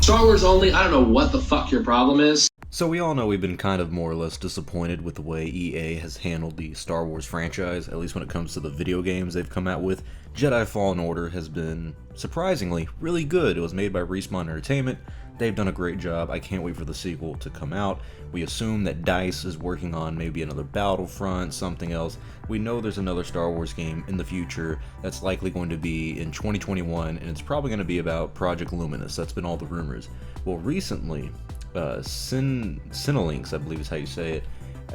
Star Wars only, I don't know what the fuck your problem is. So we all know we've been kind of more or less disappointed with the way EA has handled the Star Wars franchise, at least when it comes to the video games they've come out with. Jedi Fallen Order has been, surprisingly, really good. It was made by Respawn Entertainment. They've done a great job. I can't wait for the sequel to come out. We assume that DICE is working on maybe another Battlefront, something else. We know there's another Star Wars game in the future that's likely going to be in 2021, and it's probably going to be about Project Luminous. That's been all the rumors. Well, recently, Cinelinx, I believe is how you say it,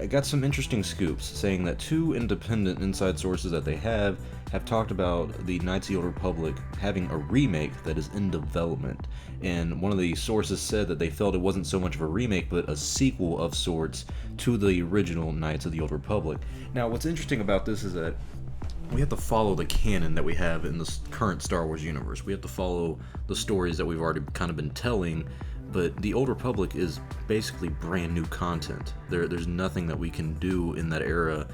got some interesting scoops saying that two independent inside sources that they have talked about the Knights of the Old Republic having a remake that is in development. And one of the sources said that they felt it wasn't so much of a remake, but a sequel of sorts to the original Knights of the Old Republic. Now, what's interesting about this is that we have to follow the canon that we have in the current Star Wars universe. We have to follow the stories that we've already kind of been telling, but the Old Republic is basically brand new content. There's nothing that we can do in that era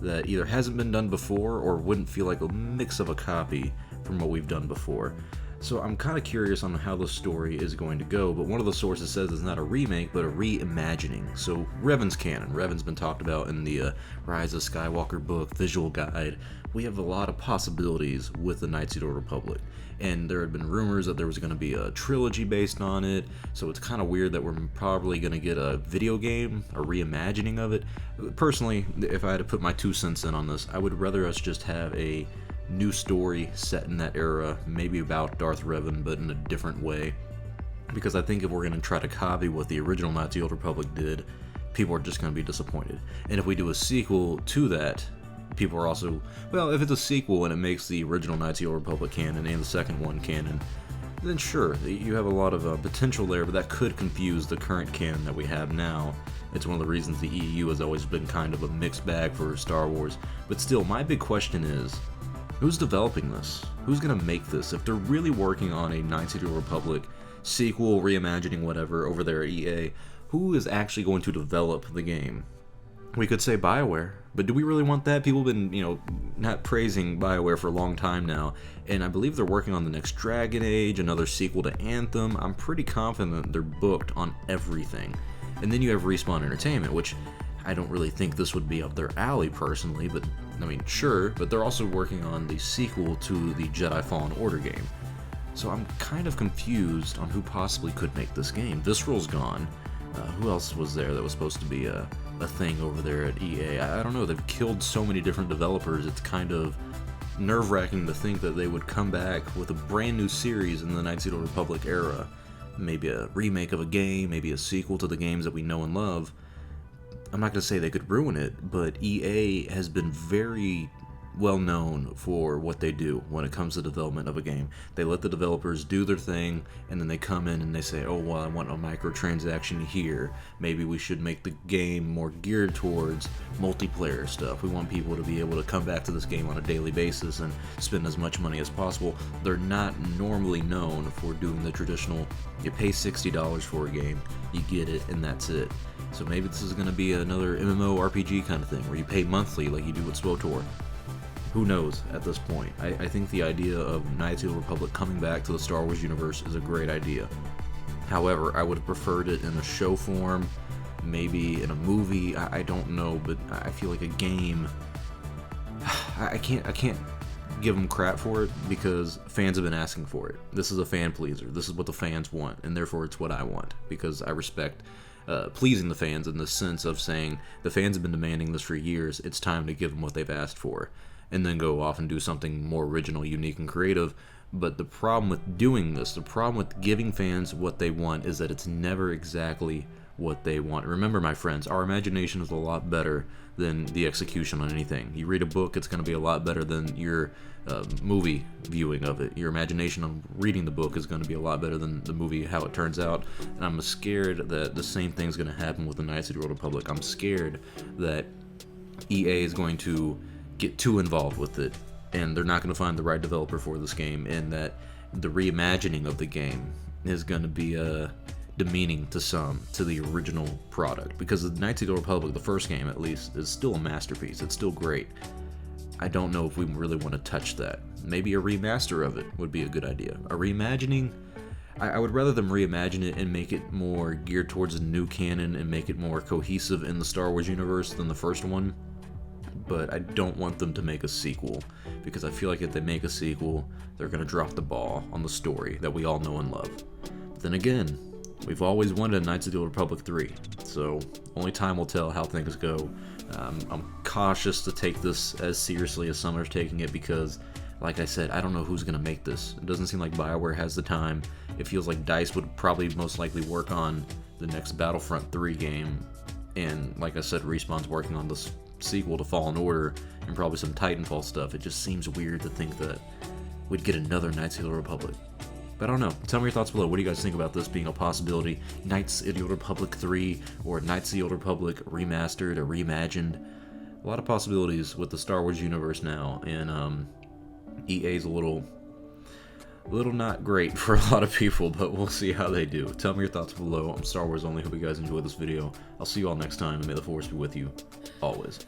that either hasn't been done before or wouldn't feel like a mix of a copy from what we've done before. So I'm kind of curious on how the story is going to go, but one of the sources says it's not a remake, but a reimagining. So Revan's canon. Revan's been talked about in the Rise of Skywalker book, visual guide. We have a lot of possibilities with the Knights of the Old Republic. And there had been rumors that there was going to be a trilogy based on it, so it's kind of weird that we're probably going to get a video game, a reimagining of it. Personally, if I had to put my 2 cents in on this, I would rather us just have a new story set in that era, maybe about Darth Revan, but in a different way. Because I think if we're going to try to copy what the original Knights of the Old Republic did, people are just going to be disappointed. And if we do a sequel to that, people are also, well, if it's a sequel and it makes the original Knights of the Old Republic canon and the second one canon, then sure, you have a lot of potential there, but that could confuse the current canon that we have now. It's one of the reasons the EU has always been kind of a mixed bag for Star Wars. But still, my big question is, who's developing this? Who's going to make this? If they're really working on a Knights of the Old Republic sequel, reimagining, whatever, over there at EA, who is actually going to develop the game? We could say BioWare, but do we really want that? People have been, not praising BioWare for a long time now, and I believe they're working on the next Dragon Age, another sequel to Anthem. I'm pretty confident they're booked on everything. And then you have Respawn Entertainment, which I don't really think this would be up their alley personally, but I mean, sure, but they're also working on the sequel to the Jedi Fallen Order game. So I'm kind of confused on who possibly could make this game. Visceral's gone. Who else was there that was supposed to be a thing over there at EA? I don't know, they've killed so many different developers, it's kind of nerve-wracking to think that they would come back with a brand new series in the Knights of the Old Republic era. Maybe a remake of a game, maybe a sequel to the games that we know and love. I'm not going to say they could ruin it, but EA has been very well known for what they do when it comes to development of a game. They let the developers do their thing, and then they come in and they say, oh, well, I want a microtransaction here. Maybe we should make the game more geared towards multiplayer stuff. We want people to be able to come back to this game on a daily basis and spend as much money as possible. They're not normally known for doing the traditional, you pay $60 for a game, you get it, and that's it. So maybe this is going to be another MMORPG kind of thing, where you pay monthly like you do with SWTOR. Who knows at this point? I think the idea of Knights of the Old Republic coming back to the Star Wars universe is a great idea. However, I would have preferred it in a show form, maybe in a movie, I don't know, but I feel like a game, I can't give them crap for it because fans have been asking for it. This is a fan pleaser. This is what the fans want, and therefore it's what I want, because I respect pleasing the fans in the sense of saying the fans have been demanding this for years, it's time to give them what they've asked for, and then go off and do something more original, unique, and creative. But the problem with doing this, the problem with giving fans what they want, is that it's never exactly what they want. Remember, my friends, our imagination is a lot better than the execution on anything. You read a book, it's going to be a lot better than your movie viewing of it. Your imagination on reading the book is going to be a lot better than the movie, how it turns out. And I'm scared that the same thing's going to happen with the Knights of the Old Republic. I'm scared that EA is going to get too involved with it, and they're not going to find the right developer for this game, and that the reimagining of the game is going to be demeaning to some, to the original product, because the Knights of the Old Republic, the first game at least, is still a masterpiece. It's still great. I don't know if we really want to touch that. Maybe a remaster of it would be a good idea. A reimagining, I would rather them reimagine it and make it more geared towards a new canon and make it more cohesive in the Star Wars universe than the first one. But I don't want them to make a sequel, because I feel like if they make a sequel, they're going to drop the ball on the story that we all know and love. But then again, we've always wanted a Knights of the Old Republic 3, so only time will tell how things go. I'm cautious to take this as seriously as some are taking it because, like I said, I don't know who's going to make this. It doesn't seem like BioWare has the time. It feels like DICE would probably most likely work on the next Battlefront 3 game, and like I said, Respawn's working on this sequel to Fallen Order and probably some Titanfall stuff. It just seems weird to think that we'd get another Knights of the Old Republic. But I don't know. Tell me your thoughts below. What do you guys think about this being a possibility? Knights of the Old Republic 3 or Knights of the Old Republic remastered or reimagined? A lot of possibilities with the Star Wars universe now, and EA's a little not great for a lot of people, but we'll see how they do. Tell me your thoughts below. I'm Star Wars Only. Hope you guys enjoyed this video. I'll see you all next time, and may the Force be with you always.